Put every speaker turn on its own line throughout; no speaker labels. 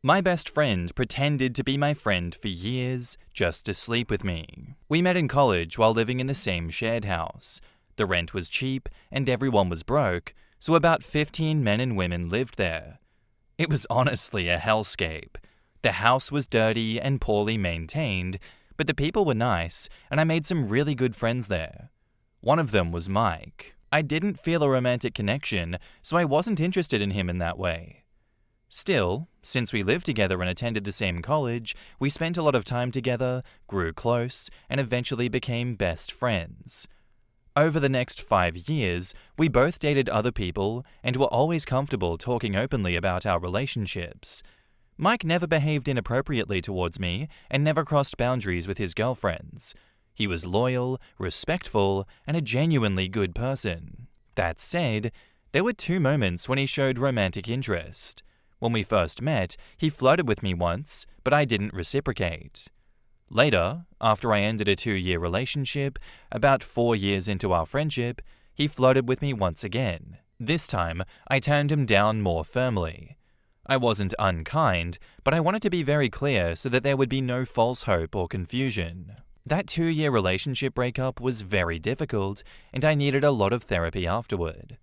My best friend pretended to be my friend for years just to sleep with me. We met in college while living in the same shared house. The rent was cheap and everyone was broke, so about 15 men and women lived there. It was honestly a hellscape. The house was dirty and poorly maintained, but the people were nice and I made some really good friends there. One of them was Mike. I didn't feel a romantic connection, so I wasn't interested in him in that way. Still, since we lived together and attended the same college, we spent a lot of time together, grew close, and eventually became best friends. Over the next 5 years, we both dated other people and were always comfortable talking openly about our relationships. Mike never behaved inappropriately towards me and never crossed boundaries with his girlfriends. He was loyal, respectful, and a genuinely good person. That said, there were 2 moments when he showed romantic interest. When we first met, he flirted with me once, but I didn't reciprocate. Later, after I ended a 2-year relationship, about 4 years into our friendship, he flirted with me once again. This time, I turned him down more firmly. I wasn't unkind, but I wanted to be very clear so that there would be no false hope or confusion. That 2-year relationship breakup was very difficult, and I needed a lot of therapy afterward.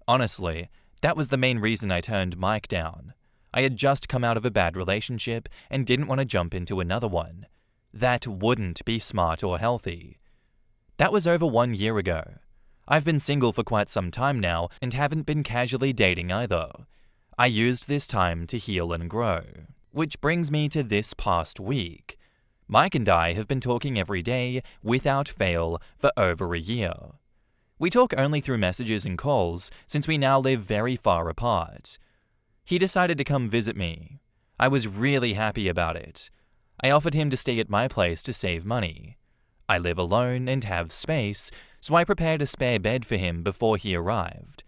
Honestly, that was the main reason I turned Mike down. I had just come out of a bad relationship and didn't want to jump into another one. That wouldn't be smart or healthy. That was over 1 year ago. I've been single for quite some time now and haven't been casually dating either. I used this time to heal and grow. Which brings me to this past week. Mike and I have been talking every day, without fail, for over a year. We talk only through messages and calls since we now live very far apart. He decided to come visit me. I was really happy about it. I offered him to stay at my place to save money. I live alone and have space, so I prepared a spare bed for him before he arrived.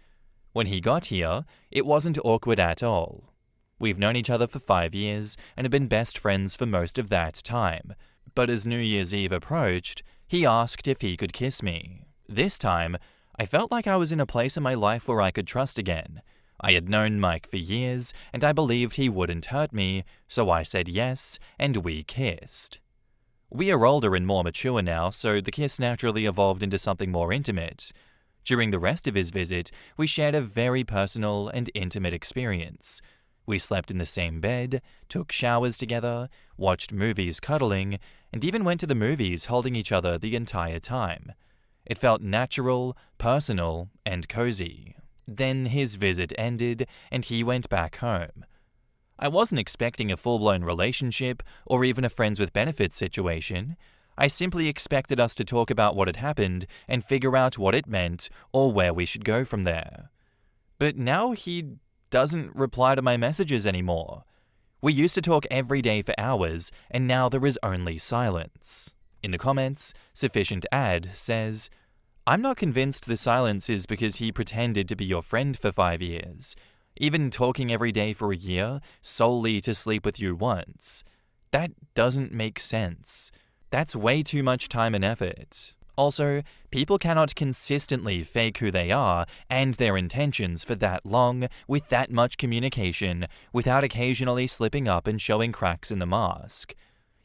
When he got here, it wasn't awkward at all. We've known each other for 5 years and have been best friends for most of that time, but as New Year's Eve approached, he asked if he could kiss me. This time, I felt like I was in a place in my life where I could trust again. I had known Mike for years, and I believed he wouldn't hurt me, so I said yes, and we kissed. We are older and more mature now, so the kiss naturally evolved into something more intimate. During the rest of his visit, we shared a very personal and intimate experience. We slept in the same bed, took showers together, watched movies cuddling, and even went to the movies holding each other the entire time. It felt natural, personal, and cozy. Then his visit ended, and he went back home. I wasn't expecting a full-blown relationship or even a friends with benefits situation. I simply expected us to talk about what had happened and figure out what it meant or where we should go from there. But now he doesn't reply to my messages anymore. We used to talk every day for hours, and now there is only silence. In the comments, Sufficient Ad says, "I'm not convinced the silence is because he pretended to be your friend for 5 years. Even talking every day for a year, solely to sleep with you once. That doesn't make sense. That's way too much time and effort. Also, people cannot consistently fake who they are and their intentions for that long, with that much communication, without occasionally slipping up and showing cracks in the mask.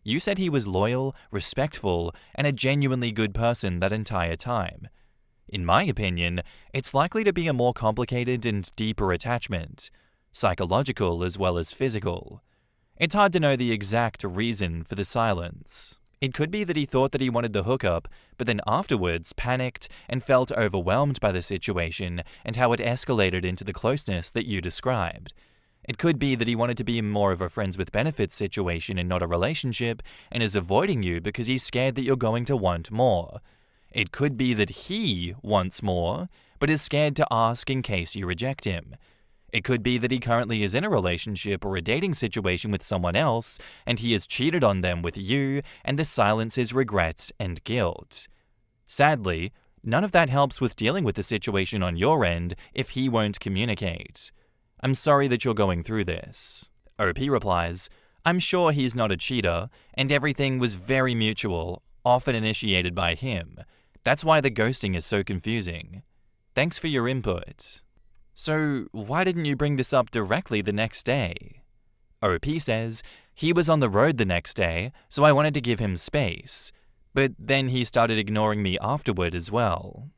You said he was loyal, respectful, and a genuinely good person that entire time. In my opinion, it's likely to be a more complicated and deeper attachment, psychological as well as physical. It's hard to know the exact reason for the silence. It could be that he thought that he wanted the hookup, but then afterwards panicked and felt overwhelmed by the situation and how it escalated into the closeness that you described. It could be that he wanted to be more of a friends with benefits situation and not a relationship, and is avoiding you because he's scared that you're going to want more. It could be that he wants more, but is scared to ask in case you reject him. It could be that he currently is in a relationship or a dating situation with someone else, and he has cheated on them with you, and the silence is regret and guilt. Sadly, none of that helps with dealing with the situation on your end if he won't communicate. I'm sorry that you're going through this." OP replies, "I'm sure he's not a cheater, and everything was very mutual, often initiated by him. That's why the ghosting is so confusing. Thanks for your input." So, why didn't you bring this up directly the next day? OP says, he was on the road the next day, so I wanted to give him space. But then he started ignoring me afterward as well.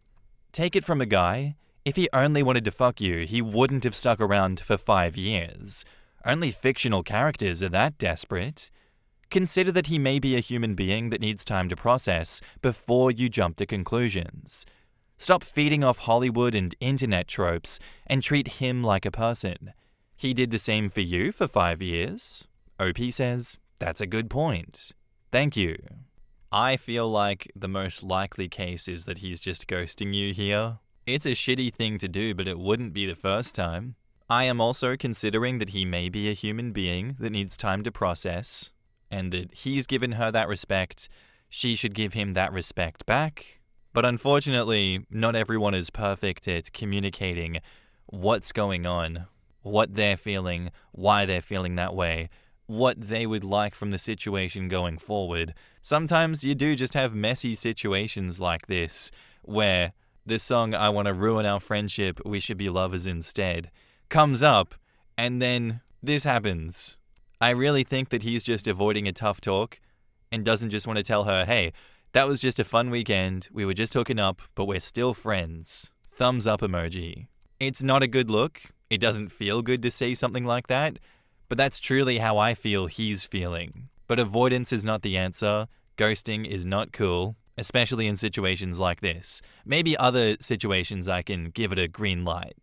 Take it from a guy, if he only wanted to fuck you, he wouldn't have stuck around for 5 years. Only fictional characters are that desperate. Consider that he may be a human being that needs time to process before you jump to conclusions. Stop feeding off Hollywood and internet tropes and treat him like a person. He did the same for you for 5 years? OP says, that's a good point. Thank you. I feel like the most likely case is that he's just ghosting you here. It's a shitty thing to do, but it wouldn't be the first time. I am also considering that he may be a human being that needs time to process, and that he's given her that respect, she should give him that respect back. But unfortunately, not everyone is perfect at communicating what's going on, what they're feeling, why they're feeling that way, what they would like from the situation going forward. Sometimes you do just have messy situations like this, where the song I Want to Ruin Our Friendship, We Should Be Lovers Instead comes up, and then this happens. I really think that he's just avoiding a tough talk and doesn't just want to tell her, hey, that was just a fun weekend, we were just hooking up, but we're still friends. Thumbs up emoji. It's not a good look. It doesn't feel good to say something like that, but that's truly how I feel he's feeling. But avoidance is not the answer. Ghosting is not cool, especially in situations like this. Maybe other situations I can give it a green light.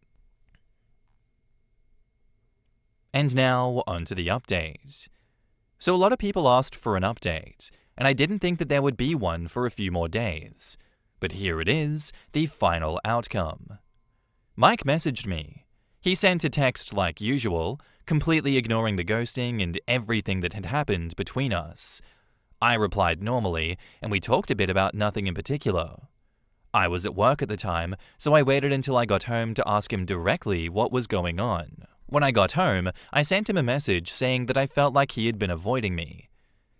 And now, on to the update. So a lot of people asked for an update, and I didn't think that there would be one for a few more days. But here it is, the final outcome. Mike messaged me. He sent a text like usual, completely ignoring the ghosting and everything that had happened between us. I replied normally, and we talked a bit about nothing in particular. I was at work at the time, so I waited until I got home to ask him directly what was going on. When I got home, I sent him a message saying that I felt like he had been avoiding me.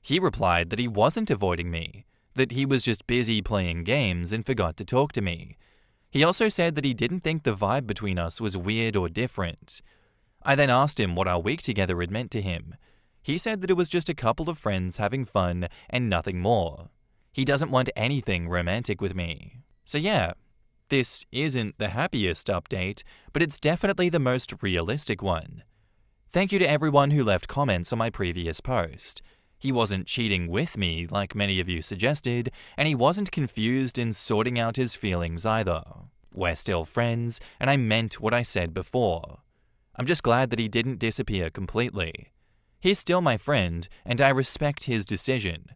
He replied that he wasn't avoiding me, that he was just busy playing games and forgot to talk to me. He also said that he didn't think the vibe between us was weird or different. I then asked him what our week together had meant to him. He said that it was just a couple of friends having fun and nothing more. He doesn't want anything romantic with me. So yeah, this isn't the happiest update, but it's definitely the most realistic one. Thank you to everyone who left comments on my previous post. He wasn't cheating with me like many of you suggested, and he wasn't confused in sorting out his feelings either. We're still friends, and I meant what I said before. I'm just glad that he didn't disappear completely. He's still my friend, and I respect his decision.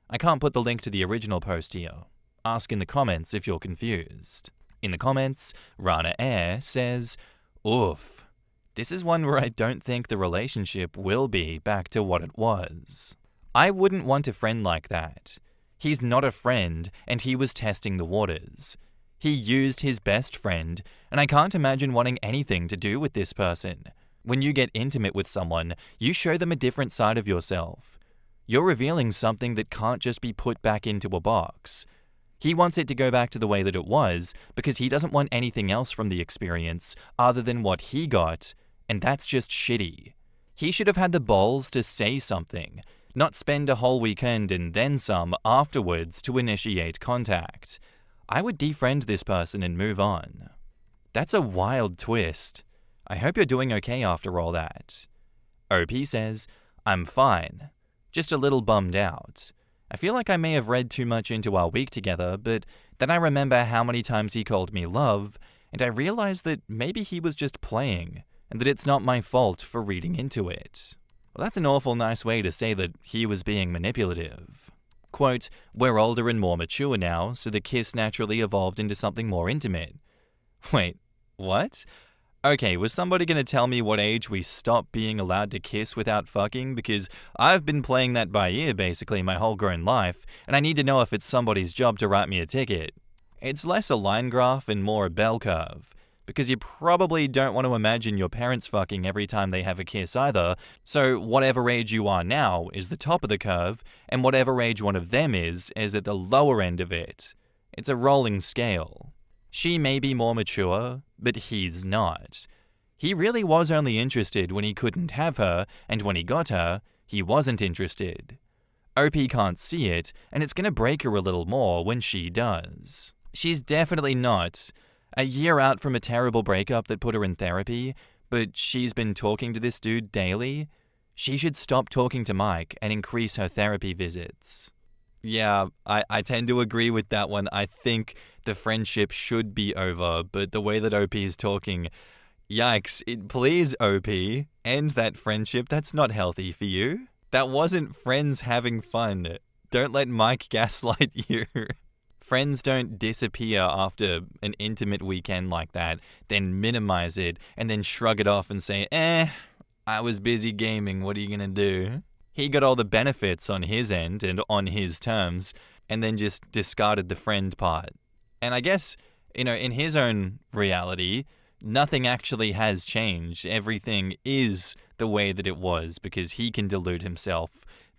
I can't put the link to the original post here. Ask in the comments if you're confused. In the comments, Rana Air says, oof. This is one where I don't think the relationship will be back to what it was. I wouldn't want a friend like that. He's not a friend, and he was testing the waters. He used his best friend, and I can't imagine wanting anything to do with this person. When you get intimate with someone, you show them a different side of yourself. You're revealing something that can't just be put back into a box. He wants it to go back to the way that it was because he doesn't want anything else from the experience other than what he got, and that's just shitty. He should have had the balls to say something, not spend a whole weekend and then some afterwards to initiate contact. I would defriend this person and move on. That's a wild twist. I hope you're doing okay after all that. OP says, I'm fine. Just a little bummed out. I feel like I may have read too much into our week together, but then I remember how many times he called me love, and I realized that maybe he was just playing, and that it's not my fault for reading into it. Well, that's an awful nice way to say that he was being manipulative. Quote, we're older and more mature now, so the kiss naturally evolved into something more intimate. Wait, what? Okay, was somebody going to tell me what age we stop being allowed to kiss without fucking? Because I've been playing that by ear basically my whole grown life, and I need to know if it's somebody's job to write me a ticket. It's less a line graph and more a bell curve, because you probably don't want to imagine your parents fucking every time they have a kiss either, so whatever age you are now is the top of the curve, and whatever age one of them is at the lower end of it. It's a rolling scale. She may be more mature, but he's not. He really was only interested when he couldn't have her, and when he got her, he wasn't interested. OP can't see it, and it's gonna break her a little more when she does. She's definitely not a year out from a terrible breakup that put her in therapy, but she's been talking to this dude daily. She should stop talking to Mike and increase her therapy visits. Yeah, I tend to agree with that one. I think the friendship should be over, but the way that OP is talking, yikes, please, OP, end that friendship. That's not healthy for you. That wasn't friends having fun. Don't let Mike gaslight you. Friends don't disappear after an intimate weekend like that, then minimize it, and then shrug it off and say, I was busy gaming, what are you gonna do? He got all the benefits on his end and on his terms, and then just discarded the friend part. And I guess, in his own reality, nothing actually has changed. Everything is the way that it was because he can delude himself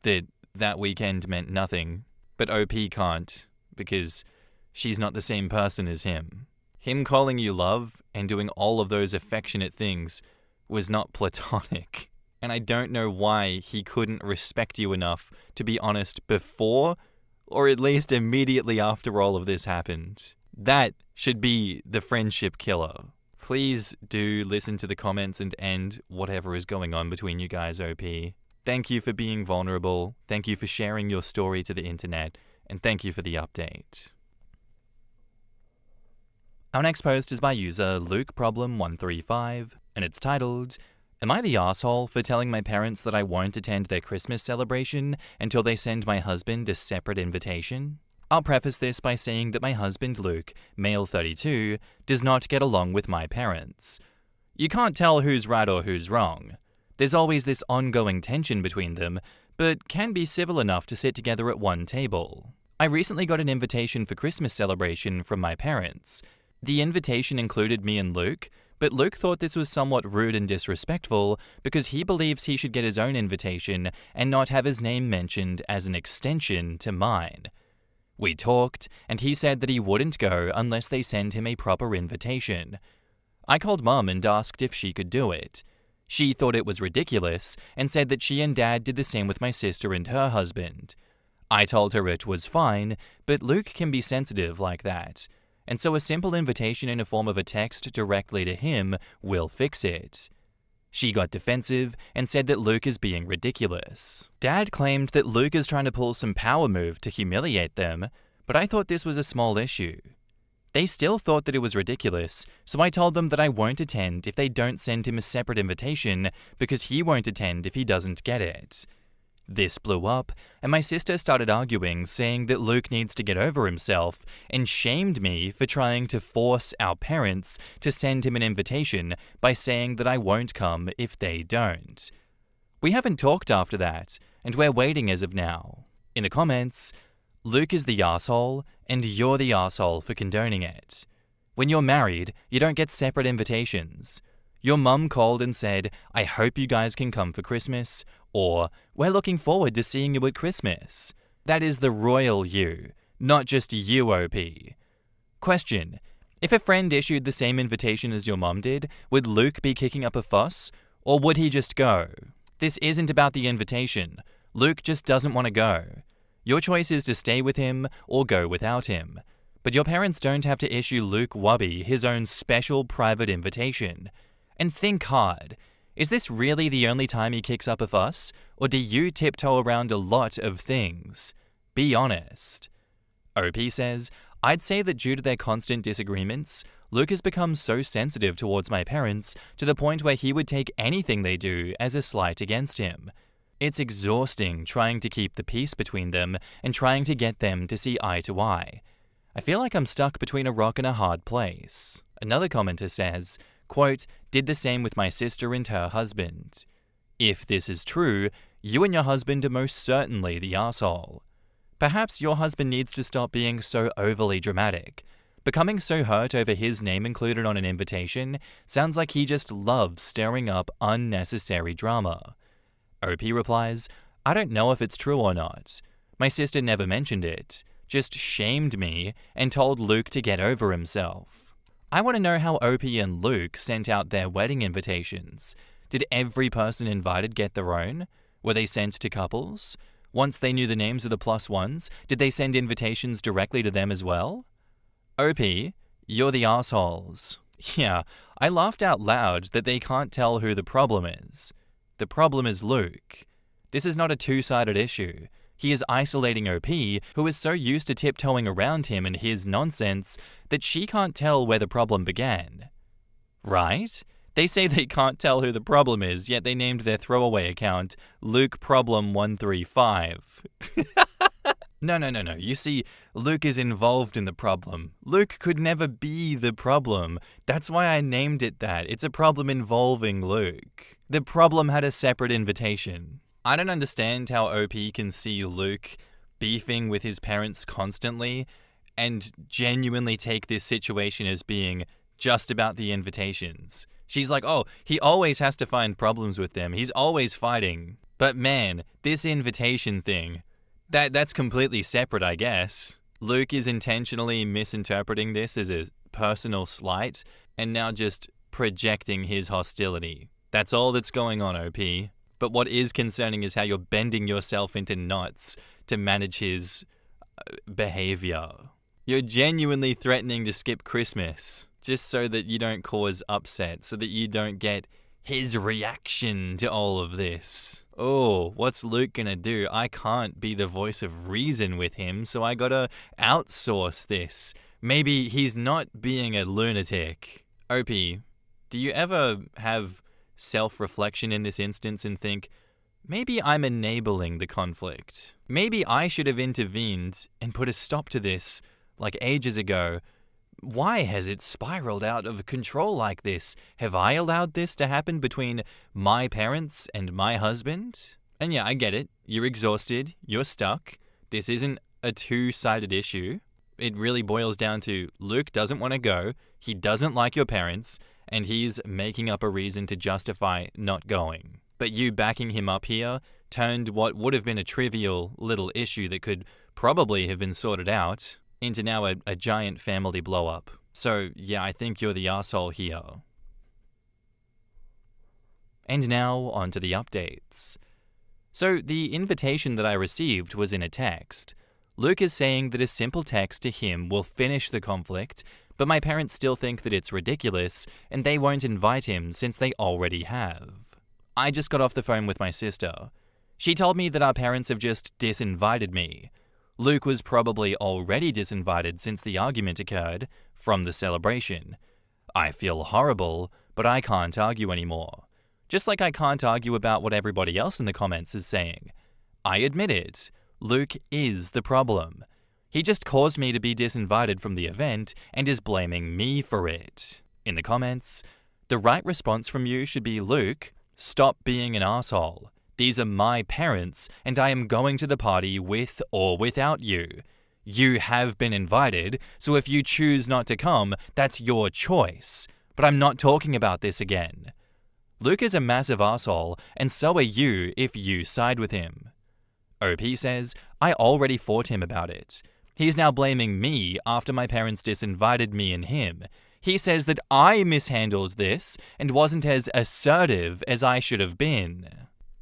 that weekend meant nothing. But OP can't because she's not the same person as him. Him calling you love and doing all of those affectionate things was not platonic. And I don't know why he couldn't respect you enough to be honest before or at least immediately after all of this happened. That should be the friendship killer. Please do listen to the comments and end whatever is going on between you guys, OP. Thank you for being vulnerable. Thank you for sharing your story to the internet. And thank you for the update. Our next post is by user LukeProblem135, and it's titled, Am I the asshole for telling my parents that I won't attend their Christmas celebration until they send my husband a separate invitation? I'll preface this by saying that my husband Luke, male 32, does not get along with my parents. You can't tell who's right or who's wrong. There's always this ongoing tension between them, but can be civil enough to sit together at one table. I recently got an invitation for Christmas celebration from my parents. The invitation included me and Luke, but Luke thought this was somewhat rude and disrespectful because he believes he should get his own invitation and not have his name mentioned as an extension to mine. We talked, and he said that he wouldn't go unless they send him a proper invitation. I called Mum and asked if she could do it. She thought it was ridiculous and said that she and Dad did the same with my sister and her husband. I told her it was fine, but Luke can be sensitive like that, and so a simple invitation in the form of a text directly to him will fix it. She got defensive and said that Luke is being ridiculous. Dad claimed that Luke is trying to pull some power move to humiliate them, but I thought this was a small issue. They still thought that it was ridiculous, so I told them that I won't attend if they don't send him a separate invitation because he won't attend if he doesn't get it. This blew up, and my sister started arguing, saying that Luke needs to get over himself, and shamed me for trying to force our parents to send him an invitation by saying that I won't come if they don't. We haven't talked after that, and we're waiting as of now. In the comments, Luke is the arsehole, and you're the arsehole for condoning it. When you're married, you don't get separate invitations. Your mum called and said, I hope you guys can come for Christmas, or we're looking forward to seeing you at Christmas. That is the royal you, not just you, OP. Question: if a friend issued the same invitation as your mum did, would Luke be kicking up a fuss, or would he just go? This isn't about the invitation. Luke just doesn't want to go. Your choice is to stay with him or go without him. But your parents don't have to issue Luke Wubby his own special private invitation. And think hard. Is this really the only time he kicks up a fuss, or do you tiptoe around a lot of things? Be honest. OP says, I'd say that due to their constant disagreements, Luke has become so sensitive towards my parents to the point where he would take anything they do as a slight against him. It's exhausting trying to keep the peace between them and trying to get them to see eye to eye. I feel like I'm stuck between a rock and a hard place. Another commenter says, quote, did the same with my sister and her husband. If this is true, you and your husband are most certainly the arsehole. Perhaps your husband needs to stop being so overly dramatic. Becoming so hurt over his name included on an invitation sounds like he just loves stirring up unnecessary drama. OP replies, I don't know if it's true or not. My sister never mentioned it, just shamed me and told Luke to get over himself. I want to know how Opie and Luke sent out their wedding invitations. Did every person invited get their own? Were they sent to couples? Once they knew the names of the plus ones, did they send invitations directly to them as well? Opie, you're the assholes. Yeah, I laughed out loud that they can't tell who the problem is. The problem is Luke. This is not a two-sided issue. He is isolating OP, who is so used to tiptoeing around him and his nonsense that she can't tell where the problem began. Right? They say they can't tell who the problem is, yet they named their throwaway account Luke Problem 135. No. You see, Luke is involved in the problem. Luke could never be the problem. That's why I named it that. It's a problem involving Luke. The problem had a separate invitation. I don't understand how OP can see Luke beefing with his parents constantly and genuinely take this situation as being just about the invitations. She's like, oh, he always has to find problems with them. He's always fighting. But man, this invitation thing, that's completely separate, I guess. Luke is intentionally misinterpreting this as a personal slight and now just projecting his hostility. That's all that's going on, OP. But what is concerning is how you're bending yourself into knots to manage his behavior. You're genuinely threatening to skip Christmas just so that you don't cause upset, so that you don't get his reaction to all of this. Oh, what's Luke gonna do? I can't be the voice of reason with him, so I gotta outsource this. Maybe he's not being a lunatic. OP, do you ever have self-reflection in this instance and think, maybe I'm enabling the conflict. Maybe I should have intervened and put a stop to this, like ages ago. Why has it spiraled out of control like this? Have I allowed this to happen between my parents and my husband? And yeah, I get it. You're exhausted. You're stuck. This isn't a two-sided issue. It really boils down to Luke doesn't want to go. He doesn't like your parents. And he's making up a reason to justify not going. But you backing him up here turned what would have been a trivial little issue that could probably have been sorted out into now a giant family blow-up. So yeah, I think you're the asshole here. And now on to the updates. So the invitation that I received was in a text. Luke is saying that a simple text to him will finish the conflict, but my parents still think that it's ridiculous, and they won't invite him since they already have. I just got off the phone with my sister. She told me that our parents have just disinvited me. Luke was probably already disinvited since the argument occurred from the celebration. I feel horrible, but I can't argue anymore. Just like I can't argue about what everybody else in the comments is saying. I admit it. Luke is the problem. He just caused me to be disinvited from the event and is blaming me for it. In the comments, the right response from you should be, Luke, stop being an asshole. These are my parents, and I am going to the party with or without you. You have been invited, so if you choose not to come, that's your choice. But I'm not talking about this again. Luke is a massive asshole, and so are you if you side with him. OP says, I already fought him about it. He's now blaming me after my parents disinvited me and him. He says that I mishandled this and wasn't as assertive as I should have been.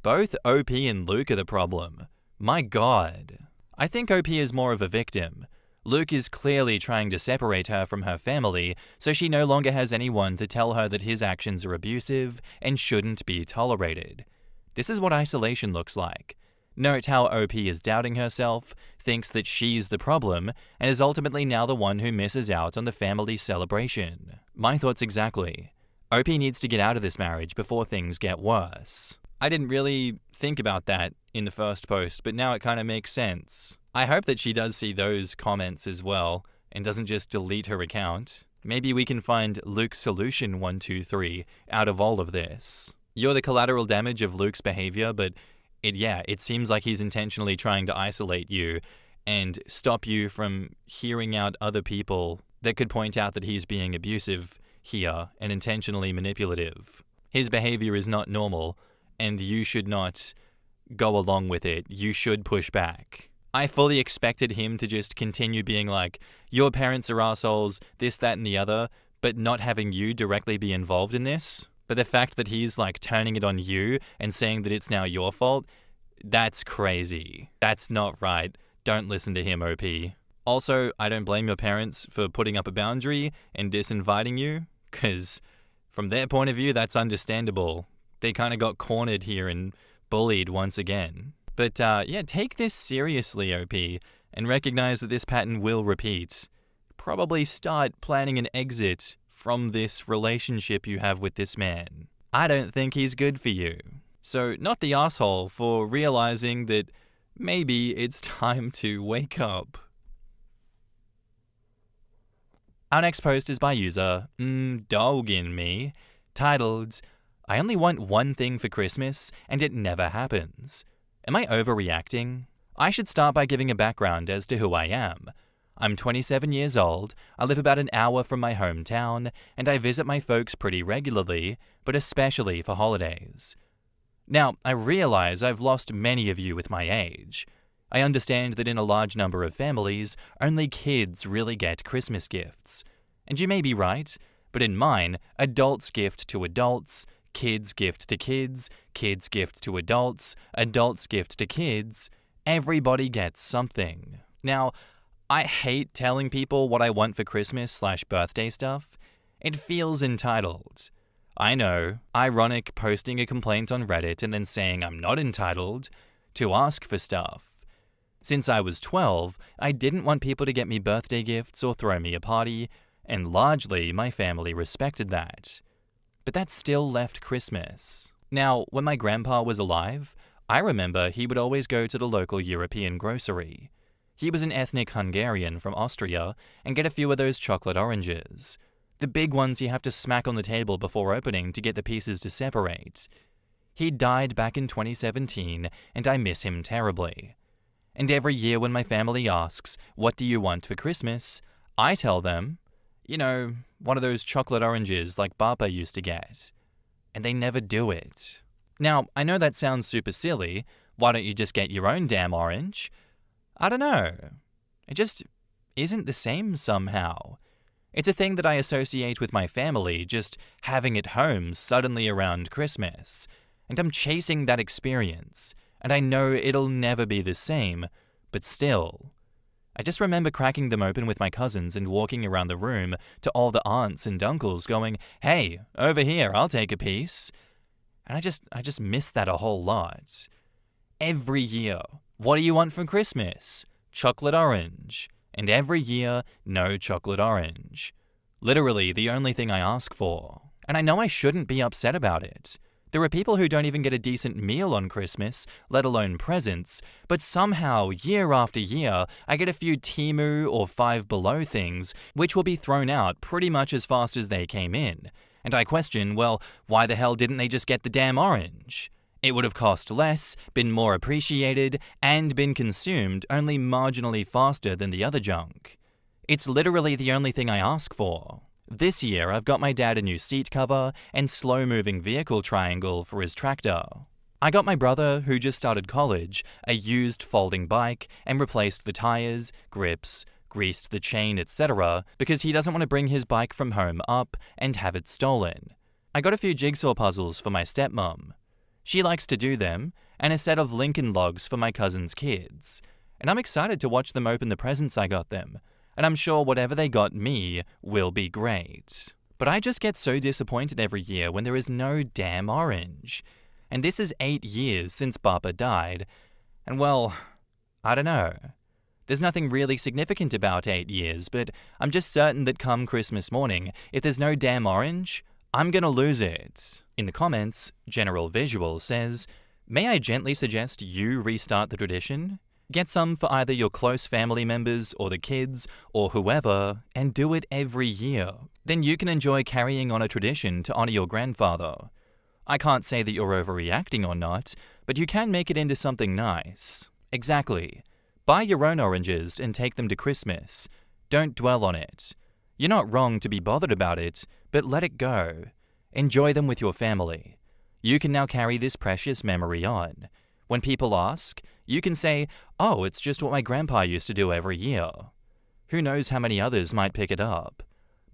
Both OP and Luke are the problem. My God. I think OP is more of a victim. Luke is clearly trying to separate her from her family, so she no longer has anyone to tell her that his actions are abusive and shouldn't be tolerated. This is what isolation looks like. Note how OP is doubting herself, thinks that she's the problem, and is ultimately now the one who misses out on the family celebration. My thoughts exactly. OP needs to get out of this marriage before things get worse. I didn't really think about that in the first post, but now it kind of makes sense. I hope that she does see those comments as well, and doesn't just delete her account. Maybe we can find Luke's solution 123 out of all of this. You're the collateral damage of Luke's behavior, but it seems like he's intentionally trying to isolate you and stop you from hearing out other people that could point out that he's being abusive here and intentionally manipulative. His behavior is not normal, and you should not go along with it. You should push back. I fully expected him to just continue being like, your parents are assholes, this, that, and the other, but not having you directly be involved in this. But the fact that he's like turning it on you and saying that it's now your fault, that's crazy. That's not right. Don't listen to him, OP. Also, I don't blame your parents for putting up a boundary and disinviting you, because from their point of view, that's understandable. They kind of got cornered here and bullied once again. But yeah, take this seriously, OP, and recognize that this pattern will repeat. Probably start planning an exit from this relationship you have with this man. I don't think he's good for you. So, not the asshole for realizing that maybe it's time to wake up. Our next post is by user DogInMe, titled, I only want one thing for Christmas and it never happens. Am I overreacting? I should start by giving a background as to who I am. I'm 27 years old, I live about an hour from my hometown, and I visit my folks pretty regularly, but especially for holidays. Now, I realize I've lost many of you with my age. I understand that in a large number of families, only kids really get Christmas gifts. And you may be right, but in mine, adults gift to adults, kids gift to kids gift to adults gift to kids. Everybody gets something. Now, I hate telling people what I want for Christmas/birthday stuff. It feels entitled. I know, ironic posting a complaint on Reddit and then saying I'm not entitled to ask for stuff. Since I was 12, I didn't want people to get me birthday gifts or throw me a party, and largely my family respected that. But that still left Christmas. Now, when my grandpa was alive, I remember he would always go to the local European grocery. He was an ethnic Hungarian from Austria and get a few of those chocolate oranges. The big ones you have to smack on the table before opening to get the pieces to separate. He died back in 2017 and I miss him terribly. And every year when my family asks, what do you want for Christmas? I tell them, one of those chocolate oranges like Papa used to get. And they never do it. Now, I know that sounds super silly. Why don't you just get your own damn orange? I don't know. It just isn't the same somehow. It's a thing that I associate with my family just having it home suddenly around Christmas. And I'm chasing that experience. And I know it'll never be the same, but still. I just remember cracking them open with my cousins and walking around the room to all the aunts and uncles going, hey, over here, I'll take a piece. And I just miss that a whole lot. Every year, what do you want for Christmas? Chocolate orange. And every year, no chocolate orange. Literally the only thing I ask for. And I know I shouldn't be upset about it. There are people who don't even get a decent meal on Christmas, let alone presents, but somehow, year after year, I get a few Temu or Five Below things, which will be thrown out pretty much as fast as they came in. And I question, well, why the hell didn't they just get the damn orange? It would have cost less, been more appreciated, and been consumed only marginally faster than the other junk. It's literally the only thing I ask for. This year, I've got my dad a new seat cover and slow-moving vehicle triangle for his tractor. I got my brother, who just started college, a used folding bike and replaced the tires, grips, greased the chain, etc. because he doesn't want to bring his bike from home up and have it stolen. I got a few jigsaw puzzles for my stepmom. She likes to do them, and a set of Lincoln logs for my cousin's kids. And I'm excited to watch them open the presents I got them. And I'm sure whatever they got me will be great. But I just get so disappointed every year when there is no damn orange. And this is 8 years since Papa died. And well, I don't know. There's nothing really significant about 8 years, but I'm just certain that come Christmas morning, if there's no damn orange, I'm gonna lose it. In the comments, General Visual says, may I gently suggest you restart the tradition? Get some for either your close family members or the kids or whoever, and do it every year. Then you can enjoy carrying on a tradition to honor your grandfather. I can't say that you're overreacting or not, but you can make it into something nice. Exactly. Buy your own oranges and take them to Christmas. Don't dwell on it. You're not wrong to be bothered about it, but let it go. Enjoy them with your family. You can now carry this precious memory on. When people ask, you can say, oh, it's just what my grandpa used to do every year. Who knows how many others might pick it up?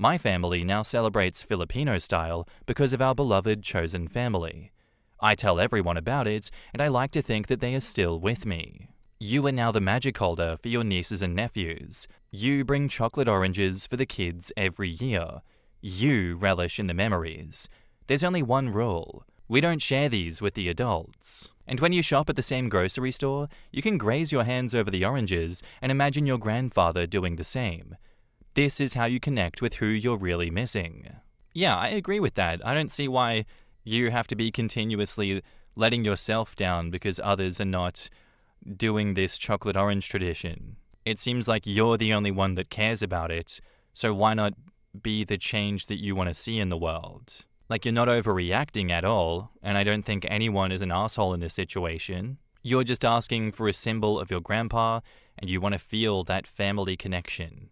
My family now celebrates Filipino style because of our beloved chosen family. I tell everyone about it, and I like to think that they are still with me. You are now the magic holder for your nieces and nephews. You bring chocolate oranges for the kids every year. You relish in the memories. There's only one rule. We don't share these with the adults. And when you shop at the same grocery store, you can graze your hands over the oranges and imagine your grandfather doing the same. This is how you connect with who you're really missing. Yeah, I agree with that. I don't see why you have to be continuously letting yourself down because others are not doing this chocolate orange tradition. It seems like you're the only one that cares about it, so why not be the change that you want to see in the world? Like, you're not overreacting at all, and I don't think anyone is an asshole in this situation. You're just asking for a symbol of your grandpa, and you want to feel that family connection.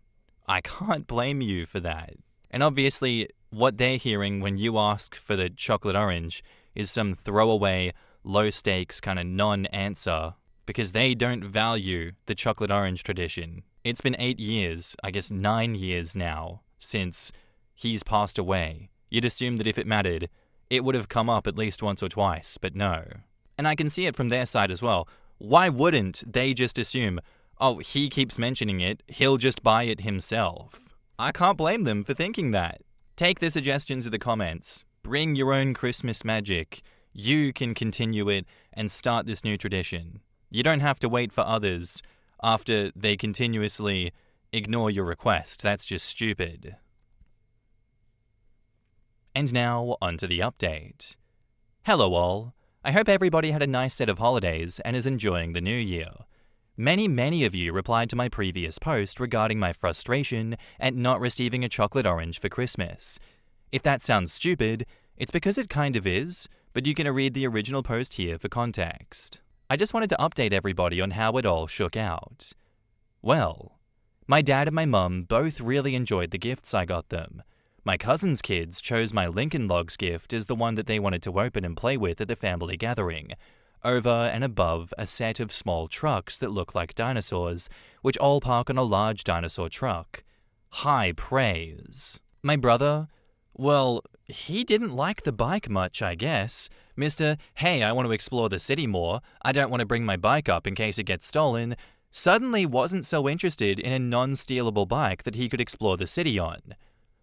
I can't blame you for that. And obviously, what they're hearing when you ask for the chocolate orange is some throwaway, low-stakes kind of non-answer, because they don't value the chocolate orange tradition. It's been 8 years, I guess 9 years now, since he's passed away. You'd assume that if it mattered, it would have come up at least once or twice, but no. And I can see it from their side as well. Why wouldn't they just assume, oh, he keeps mentioning it, he'll just buy it himself? I can't blame them for thinking that. Take the suggestions in the comments. Bring your own Christmas magic. You can continue it and start this new tradition. You don't have to wait for others after they continuously ignore your request. That's just stupid. And now, onto the update. Hello all. I hope everybody had a nice set of holidays and is enjoying the new year. Many of you replied to my previous post regarding my frustration at not receiving a chocolate orange for Christmas. If that sounds stupid, it's because it kind of is, but you can read the original post here for context. I just wanted to update everybody on how it all shook out. Well, my dad and my mum both really enjoyed the gifts I got them. My cousin's kids chose my Lincoln Logs gift as the one that they wanted to open and play with at the family gathering, over and above a set of small trucks that look like dinosaurs, which all park on a large dinosaur truck. High praise. My brother, well, he didn't like the bike much, I guess. Mr. Hey, I want to explore the city more, I don't want to bring my bike up in case it gets stolen, suddenly wasn't so interested in a non-stealable bike that he could explore the city on.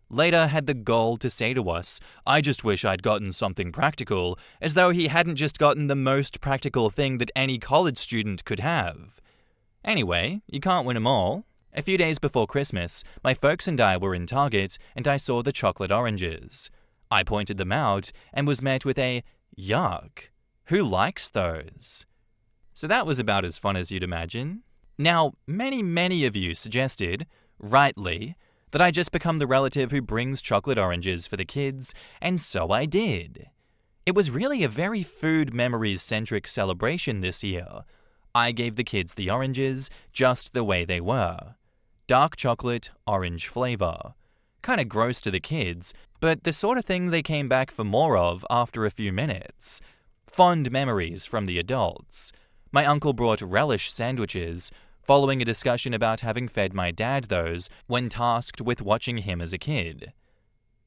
Later had the gall to say to us, I just wish I'd gotten something practical, as though he hadn't just gotten the most practical thing that any college student could have. Anyway, you can't win 'em all. A few days before Christmas, my folks and I were in Target, and I saw the chocolate oranges. I pointed them out, and was met with a, yuck, who likes those? So that was about as fun as you'd imagine. Now, many of you suggested, rightly, that I just become the relative who brings chocolate oranges for the kids, and so I did. It was really a very food memories-centric celebration this year. I gave the kids the oranges just the way they were. Dark chocolate, orange flavor. Kinda gross to the kids, but the sort of thing they came back for more of after a few minutes. Fond memories from the adults. My uncle brought relish sandwiches, following a discussion about having fed my dad those when tasked with watching him as a kid.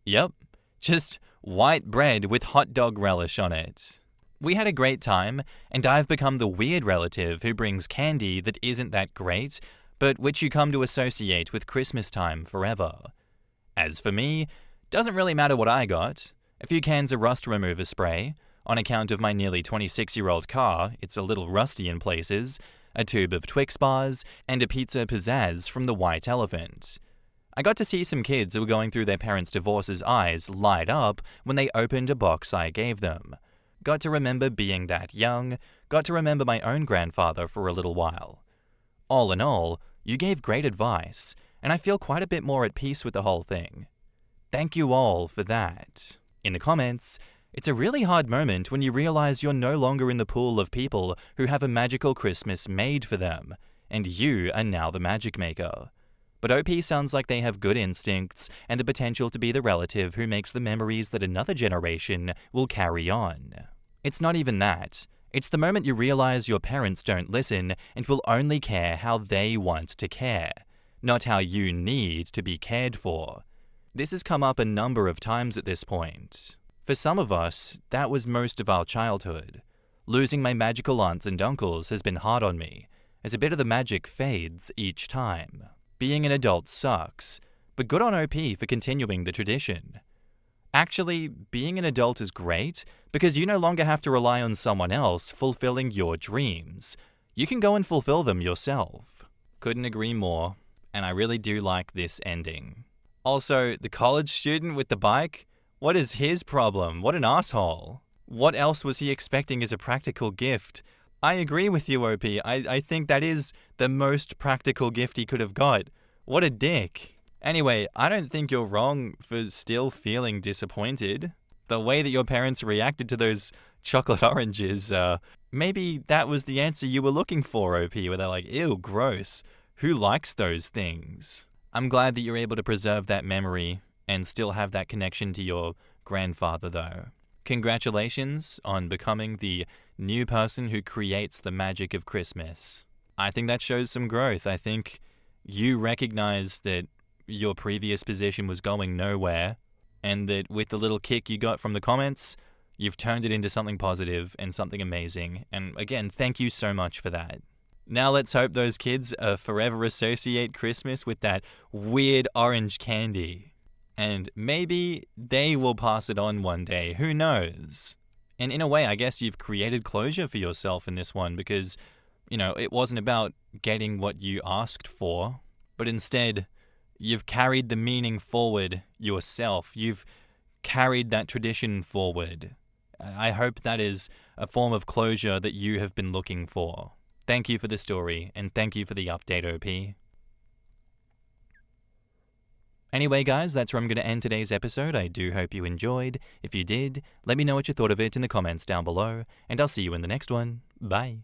Yep, just white bread with hot dog relish on it. We had a great time, and I've become the weird relative who brings candy that isn't that great, but which you come to associate with Christmas time forever. As for me, doesn't really matter what I got. A few cans of rust remover spray. On account of my nearly 26-year-old car, it's a little rusty in places. A tube of Twix bars, and a pizza pizzazz from the White Elephant. I got to see some kids who were going through their parents' divorce's eyes light up when they opened a box I gave them. Got to remember being that young, got to remember my own grandfather for a little while. All in all, you gave great advice, and I feel quite a bit more at peace with the whole thing. Thank you all for that. In the comments, it's a really hard moment when you realize you're no longer in the pool of people who have a magical Christmas made for them, and you are now the magic maker. But OP sounds like they have good instincts and the potential to be the relative who makes the memories that another generation will carry on. It's not even that. It's the moment you realize your parents don't listen and will only care how they want to care, not how you need to be cared for. This has come up a number of times at this point. For some of us, that was most of our childhood. Losing my magical aunts and uncles has been hard on me, as a bit of the magic fades each time. Being an adult sucks, but good on OP for continuing the tradition. Actually, being an adult is great because you no longer have to rely on someone else fulfilling your dreams. You can go and fulfill them yourself. Couldn't agree more, and I really do like this ending. Also, the college student with the bike? What is his problem? What an asshole. What else was he expecting as a practical gift? I agree with you, OP. I think that is the most practical gift he could have got. What a dick. Anyway, I don't think you're wrong for still feeling disappointed. The way that your parents reacted to those chocolate oranges, maybe that was the answer you were looking for, OP, where they're like, ew, gross. Who likes those things? I'm glad that you're able to preserve that memory and still have that connection to your grandfather, though. Congratulations on becoming the new person who creates the magic of Christmas. I think that shows some growth. I think you recognize that your previous position was going nowhere, and that with the little kick you got from the comments, you've turned it into something positive and something amazing. And again, thank you so much for that. Now let's hope those kids forever associate Christmas with that weird orange candy. And maybe they will pass it on one day, who knows? And in a way, I guess you've created closure for yourself in this one because, it wasn't about getting what you asked for, but instead, you've carried the meaning forward yourself. You've carried that tradition forward. I hope that is a form of closure that you have been looking for. Thank you for the story, and thank you for the update, OP. Anyway, guys, that's where I'm going to end today's episode. I do hope you enjoyed. If you did, let me know what you thought of it in the comments down below, and I'll see you in the next one. Bye.